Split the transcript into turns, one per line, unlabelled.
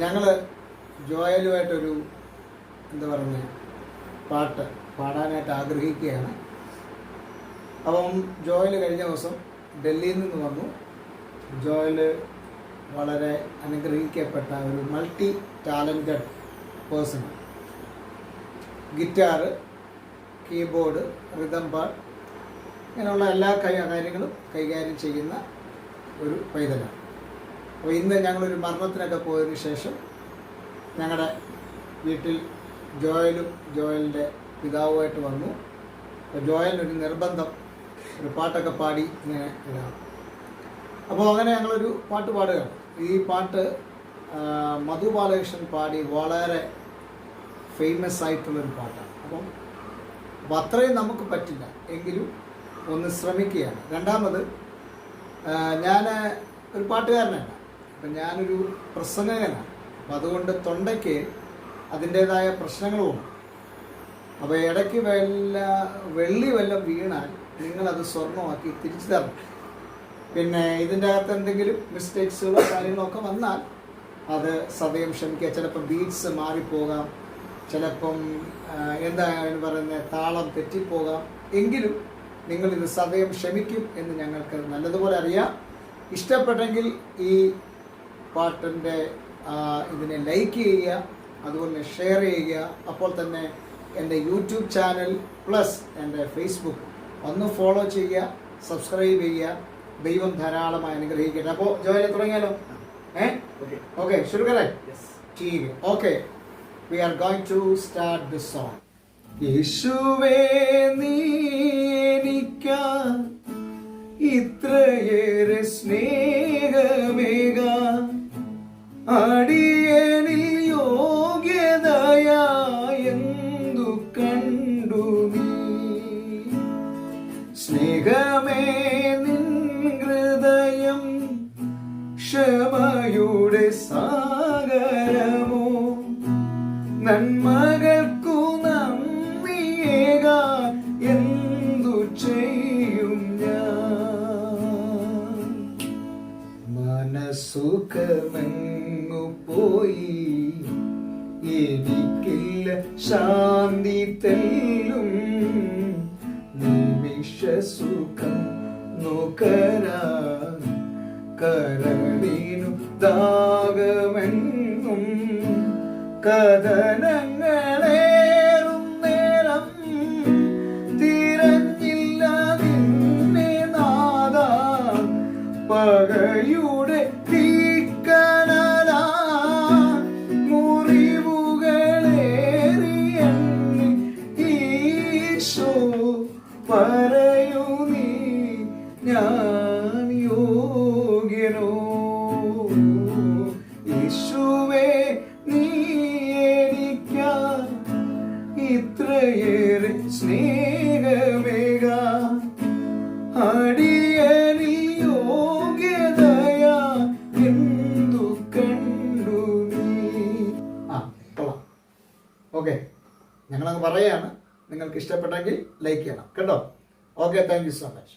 ഞങ്ങൾ ജോയലുമായിട്ടൊരു എന്താ പറയുന്നത് പാട്ട് പാടാനായിട്ട് ആഗ്രഹിക്കുകയാണ്. അപ്പം ജോയൽ കഴിഞ്ഞ ദിവസം ഡൽഹിയിൽ നിന്ന് വന്നു. ജോയൽ വളരെ അനുഗ്രഹിക്കപ്പെട്ട ഒരു multi talented person. Guitar, keyboard, rhythm പാട്ട് ഇങ്ങനെയുള്ള എല്ലാ കാര്യങ്ങളും കൈകാര്യം ചെയ്യുന്ന ഒരു പൈതലാണ്. അപ്പോൾ ഇന്ന് ഞങ്ങളൊരു മരണത്തിനൊക്കെ പോയതിനു ശേഷം ഞങ്ങളുടെ വീട്ടിൽ ജോയലും ജോയലിൻ്റെ പിതാവുമായിട്ട് വന്നു. അപ്പോൾ ജോയലിനൊരു നിർബന്ധം ഒരു പാട്ടൊക്കെ പാടി ഇങ്ങനെ ഇടാം. അപ്പോൾ അങ്ങനെ ഞങ്ങളൊരു പാട്ട് പാടുകയാണ്. ഈ പാട്ട് മധു ബാലകൃഷ്ണൻ പാടി വളരെ ഫേമസ് ആയിട്ടുള്ളൊരു പാട്ടാണ്. അപ്പം അത്രയും നമുക്ക് പറ്റില്ല, എങ്കിലും ഒന്ന് ശ്രമിക്കുകയാണ്. രണ്ടാമത് ഞാൻ ഒരു പാട്ടുകാരനല്ല, അപ്പം ഞാനൊരു പ്രസംഗകനാണ്. അപ്പം അതുകൊണ്ട് തൊണ്ടയ്ക്ക് അതിൻ്റേതായ പ്രശ്നങ്ങളുമുണ്ട്. അപ്പോൾ ഇടയ്ക്ക് വെള്ളി വല്ലതും വീണാൽ നിങ്ങളത് സ്വർണ്ണമാക്കി തിരിച്ചു തരണം. പിന്നെ ഇതിൻ്റെ അകത്ത് എന്തെങ്കിലും മിസ്റ്റേക്സുകളോ കാര്യങ്ങളൊക്കെ വന്നാൽ അത് സദയം ക്ഷമിക്കുക. ചിലപ്പോൾ ബീറ്റ്സ് മാറിപ്പോകാം, ചിലപ്പം എന്താണ് പറയുന്നത് താളം തെറ്റിപ്പോകാം. എങ്കിലും നിങ്ങളിത് സദയം ക്ഷമിക്കും എന്ന് ഞങ്ങൾക്ക് നല്ലതുപോലെ അറിയാം. ഇഷ്ടപ്പെട്ടെങ്കിൽ ഈ പാട്ടിൻ്റെ ഇതിനെ ലൈക്ക് ചെയ്യുക, അതുപോലെ ഷെയർ ചെയ്യുക. അപ്പോൾ തന്നെ എൻ്റെ യൂട്യൂബ് ചാനൽ പ്ലസ് എൻ്റെ ഫേസ്ബുക്ക് ഒന്ന് ഫോളോ ചെയ്യുക, സബ്സ്ക്രൈബ് ചെയ്യുക. ദൈവം ധാരാളമായി അനുഗ്രഹിക്കട്ടെ. അപ്പോൾ ജോയിലെ തുടങ്ങിയാലോ? ഓക്കെ ശുരു കരേ? ठीक है, okay, we are going to start this song. യേശുവേ നീ എനിക്കായി ഇത്രയേറെ സ്നേഹമേകാൻ അടിയനിൽ യോഗ്യതയായെന്തു കണ്ടു നീ. സ്നേഹമേ നിൻ ഹൃദയം ക്ഷമയുടെ സാഗരമോ, നന്മകൾക്കു നന്ദിയേകാൻ എന്തു ചെയ്യും ഞാൻ. മനസ്സുഖമെങ്ങു പോയി എനിക്കില്ല ശാന്തി തെല്ലും, നിമിഷ സുഖം നുകരാൻ കരളിനു ദാഹമെങ്ങും. കഥനങ്ങളേറും നേരം തിരഞ്ഞില്ല നിന്നെ നാദ, പകയുടെ തീക്കനലാ മുറിവുകളേറിയെന്ന് ഈശോ പറയൂ നീ ഞാൻ യോഗ്യനോ. യേശുവേ നീ എനിക്കായി ഇത്രയേറെ സ്നേഹമേകാൻ അടിയനിൽ യോഗ്യതയാ എന്തു കണ്ടു നീ. കൊള്ളാം. ഓക്കെ, ഞങ്ങളങ്ങ് പറയാണ്. നിങ്ങൾക്ക് ഇഷ്ടപ്പെട്ടെങ്കിൽ ലൈക്ക് ചെയ്യണം കേട്ടോ. Okay, thank you so much.